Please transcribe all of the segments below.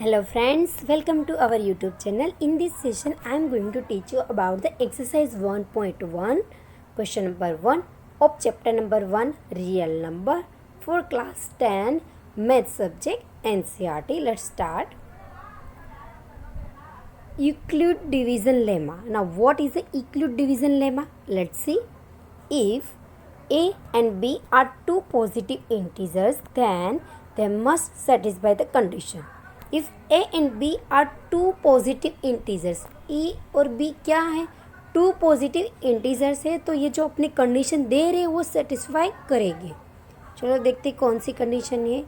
Hello friends, welcome to our YouTube channel. In this session, I am going to teach you about the exercise 1.1, question number 1 of chapter number 1, real number for class 10, math subject NCERT. Let's start. Euclid division lemma. Now, what is the Euclid division lemma? Let's see. If a and b are two positive integers, then they must satisfy the condition. If A and B are two positive integers, ई और B क्या है, to positive integers है, तो ये जो अपनी condition दे रहे हैं वो सेटिस्फाई करेगी. चलो देखते हैं कौन सी कंडीशन है.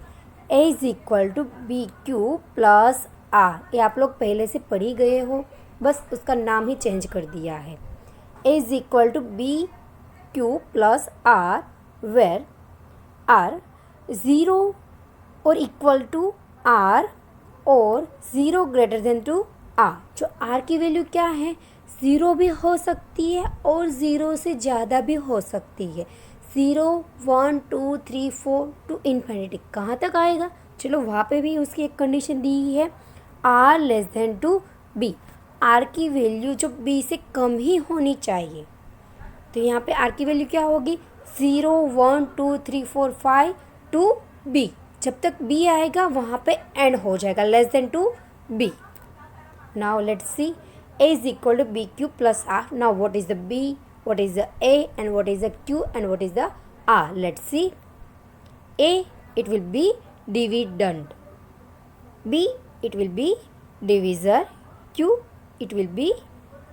A is equal to B Q plus R. ये आप लोग पहले से पढ़ ही गए हो, बस उसका नाम ही चेंज कर दिया है. A is equal to B Q plus R where R zero और इक्वल टू आर और zero greater than to R. जो आर की वैल्यू क्या है, ज़ीरो भी हो सकती है और ज़ीरो से ज़्यादा भी हो सकती है. 0, 1, 2, 3, 4 टू इन्फिनिटी कहाँ तक आएगा. चलो वहाँ पे भी उसकी एक कंडीशन दी है, r less than to b. R की वैल्यू जो बी से कम ही होनी चाहिए. तो यहाँ पे आर की वैल्यू क्या होगी, 0, 1, 2, 3, 4, 5 टू बी. जब तक बी आएगा वहाँ पे एंड हो जाएगा, less than to b. Now let's see. A is equal to B Q plus r. Now what is the b, what is the a and what is the q and what is the r. Let's see. A it will be dividend, b it will be divisor, q it will be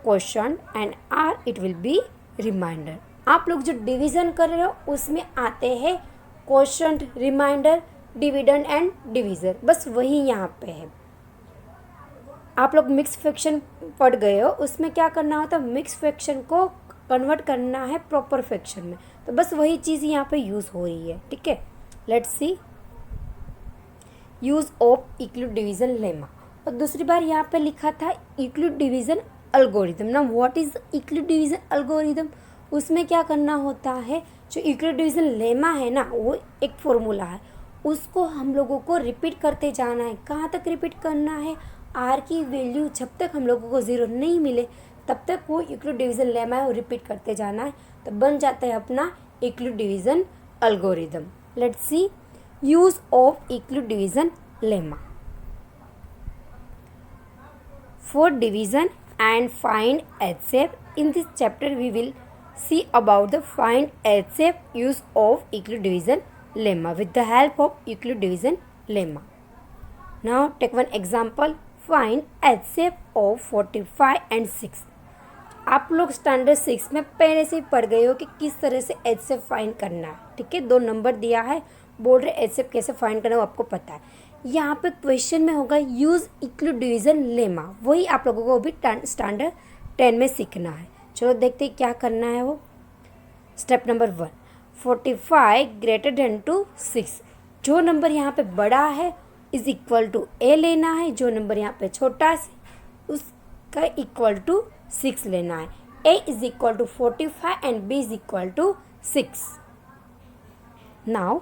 quotient and r it will be remainder. आप लोग जो division कर रहे हो उसमें आते हैं quotient, remainder, dividend and divisor, बस वही यहाँ पे है. आप लोग मिक्स फ्रैक्शन पढ़ गए हो, उसमें क्या करना होता है, मिक्स फ्रैक्शन को कन्वर्ट करना है प्रॉपर फ्रैक्शन में, तो बस वही चीज़ यहाँ पे यूज़ हो रही है. ठीक है, let's C. Use of Euclid division lemma. और दूसरी बार यहाँ पे लिखा था यूक्लिड डिवीज़न एल्गोरिथम. ना what is Euclid division algorithm, उसमें क्या करना होता है, जो यूक्लिड डिवीज़न लेमा है ना, वो एक फॉर्मूला है, उसको हम लोगों को रिपीट करते जाना है. कहाँ तक रिपीट करना है, आर की वैल्यू जब तक हम लोगों को ज़ीरो नहीं मिले तब तक वो यूक्लिड डिवीज़न लेमा है वो रिपीट करते जाना है. तो बन जाता है अपना Euclid division algorithm. Let's see. Use of Euclid division lemma for division and find HCF. in this chapter we will see about the find HCF use of Euclid division lemma with the help of Euclid division lemma. Now take one example. Find HCF of 45 and 6. आप लोग standard 6 में पहले से ही पढ़ गए हो कि किस तरह से HCF फाइंड करना है. ठीक है, 2 नंबर दिया है, बोल रहे HCF कैसे फाइंड करना है वो आपको पता है. यहाँ पे क्वेश्चन में होगा यूज़ यूक्लिड डिवीज़न लेमा, वही आप लोगों को भी स्टैंडर्ड 10 में सीखना है. चलो देखते हैं क्या करना है वो. Step number 1, 45 greater than to 6. जो नंबर यहाँ पे बड़ा है इज इक्वल टू ए लेना है, जो नंबर यहाँ पे छोटा है उसका इक्वल टू 6 लेना है. A is equal to 45 and B is equal to 6. Now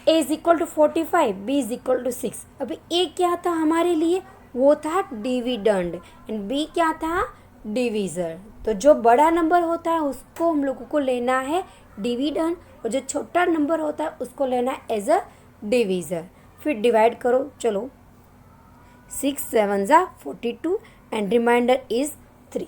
A is equal to 45, B is equal to 6. अभी ए क्या था हमारे लिए, वो था डिविडेंड एंड बी क्या था, डिवीज़र. तो जो बड़ा नंबर होता है उसको हम लोगों को लेना है डिविडेंड और जो छोटा नंबर होता है उसको लेना है एज अ डिवीज़र. फिर डिवाइड करो. चलो 6 7 ज़ा 42 एंड रिमाइंडर इज़ 3.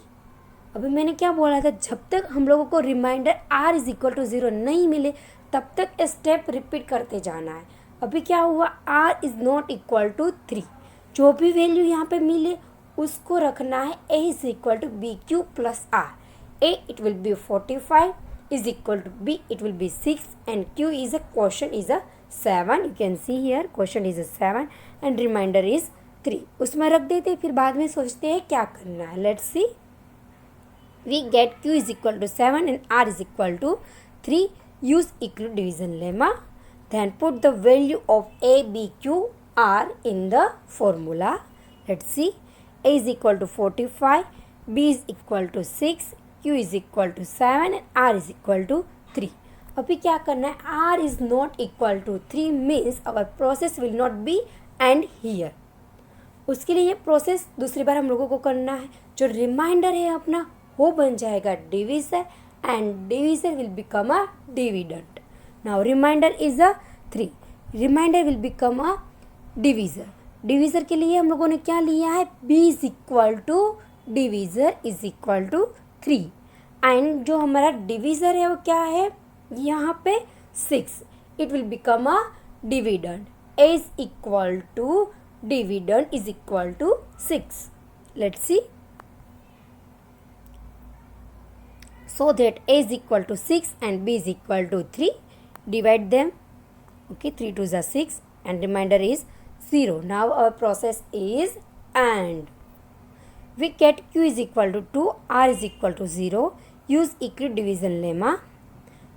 अभी मैंने क्या बोला था, जब तक हम लोगों को remainder r is equal to 0 नहीं मिले तब तक स्टेप रिपीट करते जाना है. अभी क्या हुआ, r is not equal to 3. जो भी वैल्यू यहाँ पे मिले उसको रखना है a is equal to B Q plus r. a it will be 45 is equal to b it will be 6 and q is a question is a 7. You can see here question is a 7 and remainder is 3. उसमें रख देते फिर बाद में सोचते हैं क्या करना है. Let's see. We get q is equal to 7 and r is equal to 3. Use Euclid division lemma, then put the value of a, b, q, r in the formula. Let's see. a is equal to 45, b is equal to 6, q is equal to 7 and r is equal to 3. अभी क्या करना है, r is not equal to 3 means our process will not be end here. उसके लिए ये process दूसरी बार हम लोगों को करना है। जो रिमाइंडर है अपना वो बन जाएगा divisor and divisor will become a dividend. Now remainder is a 3, remainder will become a divisor. Divisor के लिए हम लोगों ने क्या लिया है, b is equal to divisor is equal to 3 and जो हमारा डिविजर है वो क्या है यहाँ पे 6, it will become a dividend. a is equal to dividend is equal to 6. Let's see. So that a is equal to 6 and b is equal to 3. Divide them. Okay, 3 2s are 6 and remainder is 0. Now our process is AND. We get q is equal to 2, r is equal to 0. Use equal division lemma.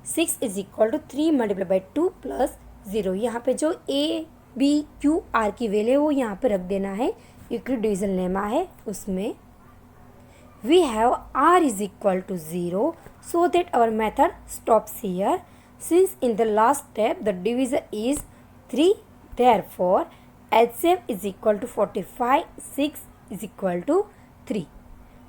6 is equal to 3 multiplied by 2 plus 0. यहाँ पे जो a b q r की value है वो यहाँ पे रख देना है, इक्वल डिवीजन लेमा है उसमें। We have r is equal to 0 so that our method stops here. Since in the last step the divisor is 3, therefore HCF is equal to 45, 6 is equal to 3.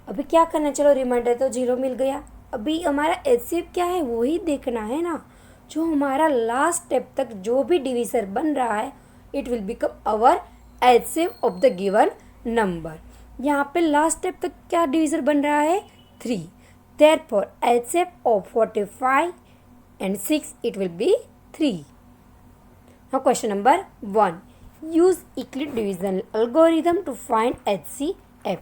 अभी क्या करना, चलो reminder तो 0 मिल गया, अभी हमारा HCF क्या है वही देखना है ना। जो हमारा लास्ट स्टेप तक जो भी डिविजर बन रहा है it will become our HCF of the given number. यहाँ पे लास्ट स्टेप तक क्या डिविजर बन रहा है 3, therefore HCF of 45 and 6 it will be 3. Now question number 1. Use Euclid division algorithm to find HCF.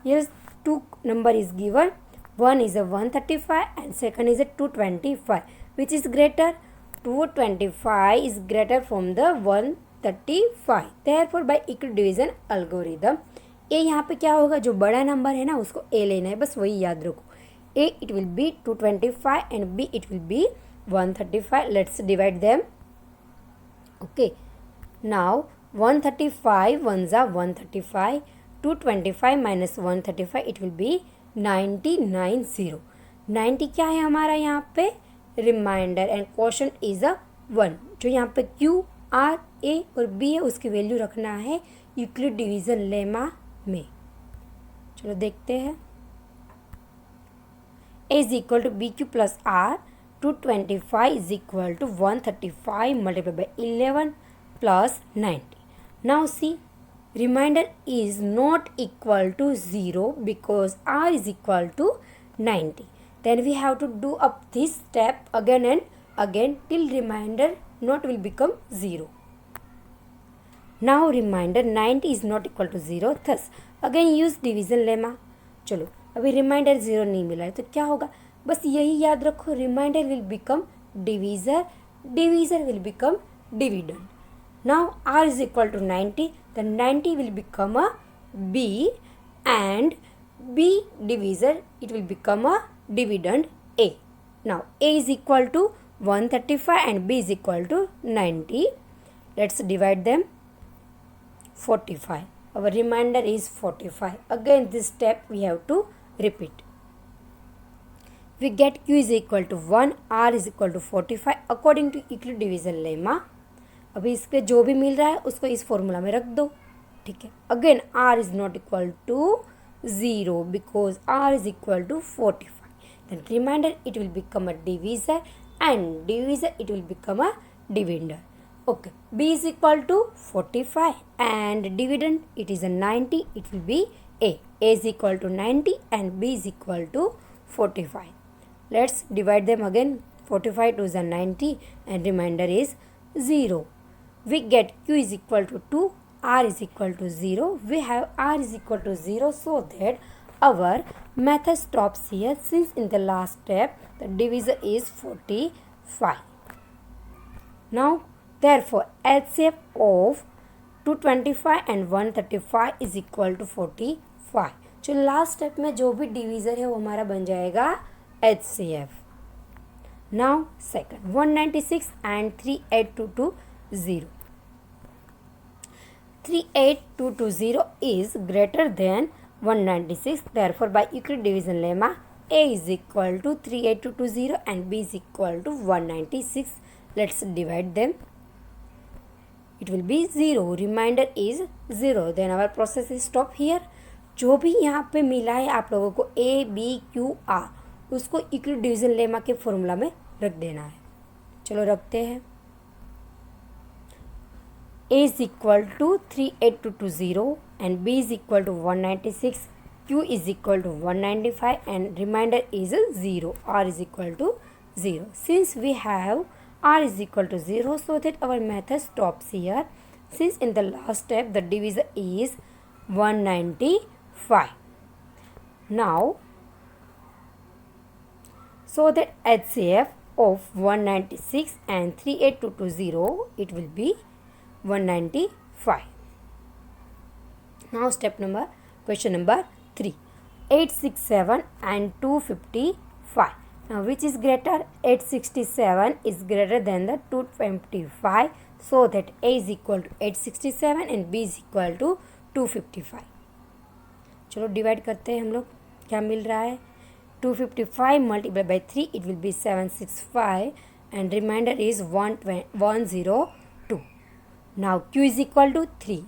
Here two number is given. One is a 135 and second is a 225. Which is greater? 225 is greater from the 135. Therefore by Euclid division algorithm A यहाँ पे क्या होगा, जो बड़ा number है ना उसको A लेना है, बस वही याद रखो। A it will be 225 and B it will be 135. Let's divide them. Okay. Now 135 ones are 135. 225 minus 135 it will be 90. 90 क्या है हमारा यहाँ पे remainder and quotient is a 1। जो यहाँ पे Q R A और B है उसकी वैल्यू रखना है यूक्लिड डिवीजन लेमा में। चलो देखते हैं। A is equal to BQ plus R. 225 is equal to 135 multiplied by 11 plus 90. Now see, remainder is not equal to 0 because R is equal to 90. Then we have to do up this step again and again till remainder not will become 0. Now remainder 90 is not equal to 0. Thus again use division lemma. चलो अभी reminder 0 नहीं मिला है तो क्या होगा, बस यही याद रखो, remainder will become divisor, divisor will become dividend. Now r is equal to 90, then 90 will become a b and b divisor it will become a dividend a. Now a is equal to 135 and b is equal to 90. Let's divide them. 45. Our remainder is 45. Again this step we have to repeat. We get q is equal to 1, r is equal to 45 according to Euclid division lemma. अभी इसके जो भी मिल रहा है उसको इस formula में रख दो, ठीक है। Again r is not equal to 0 because r is equal to 45. Then remainder it will become a divisor and divisor it will become a dividend. Okay, b is equal to 45 and dividend it is a 90, it will be a. A is equal to 90 and b is equal to 45. Let's divide them again. 45 to the 90 and remainder is 0. We get q is equal to 2, r is equal to 0. We have r is equal to 0 so that our method stops here since in the last step the divisor is 45. Now therefore HCF of 225 and 135 is equal to 45. जो last step में जो भी divisor है वो हमारा बन जाएगा HCF. Now second 196 and 38220. 38220 is greater than 196. Therefore by Euclid division lemma A is equal to 38220 and B is equal to 196. Let's divide them. it will be 0. Remainder is 0. Then our process is stop here. जो भी यहाँ पे मिला है आप लोगों को A, B, Q, R, उसको इक्वल डिवीजन लेमा के फॉर्मूला में रख देना है. चलो रखते हैं. A is equal to 38220 and B is equal to 196, Q is equal to 195 and remainder is 0. R is equal to 0. Since we have R is equal to 0, so that our method stops here. Since in the last step the divisor is 195. Now, so that HCF of 196 and 38220, it will be 195. Now question number 3. 867 and 255. Now which is greater? 867 is greater than the 255. So that A is equal to 867 and B is equal to 255. चलो divide करते हैं हम लोग. क्या मिल रहा है? 255 multiplied by 3, it will be 765 and remainder is 102. Now Q is equal to 3,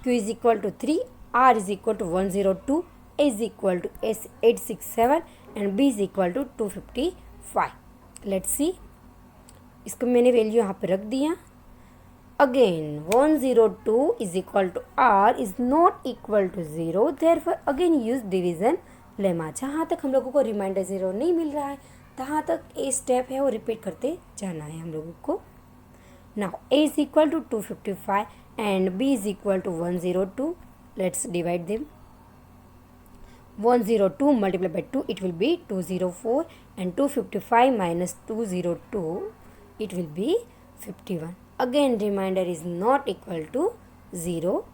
Q is equal to 3, R is equal to 102, A is equal to 867 and B is equal to 255. Let's see. इसको मैंने value यहाँ पे रख दिया. Again 102 is equal to R is not equal to 0. Therefore again use division lemma. जहाँ तक हम लोगों को रिमाइंडर 0 नहीं मिल रहा है तहाँ तक ए स्टेप है वो रिपीट करते जाना है हम लोगों को. Now A is equal to 255 and B is equal to 102. Let's divide them. 102 multiplied by 2, it will be 204 and 255 minus 202, it will be 51. Again remainder is not equal to 0.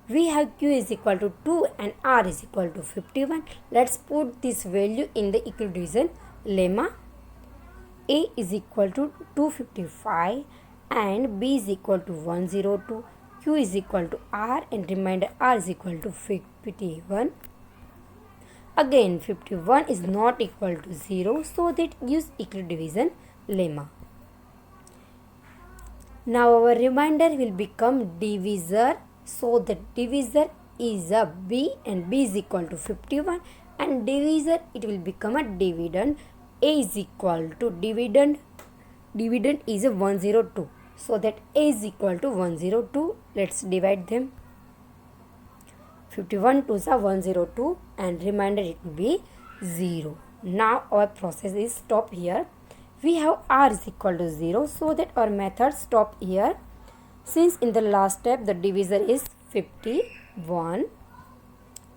We have Q is equal to 2 and R is equal to 51. Let's put this value in the equal division lemma. A is equal to 255 and B is equal to 102. Q is equal to R and remainder R is equal to 51. Again 51 is not equal to 0, so that use equal division lemma. Now our remainder will become divisor, so the divisor is a B and B is equal to 51 and divisor it will become a dividend. A is equal to dividend is a 102, so that A is equal to 102. Let's divide them. 51 2s are 102 and remainder it will be 0. Now our process is stop here. We have R is equal to 0, so that our method stop here. Since in the last step the divisor is 51,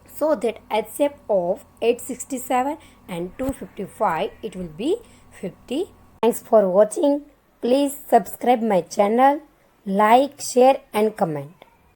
so that HCF of 867 and 255 it will be 50. Thanks for watching. Please subscribe my channel, like, share and comment.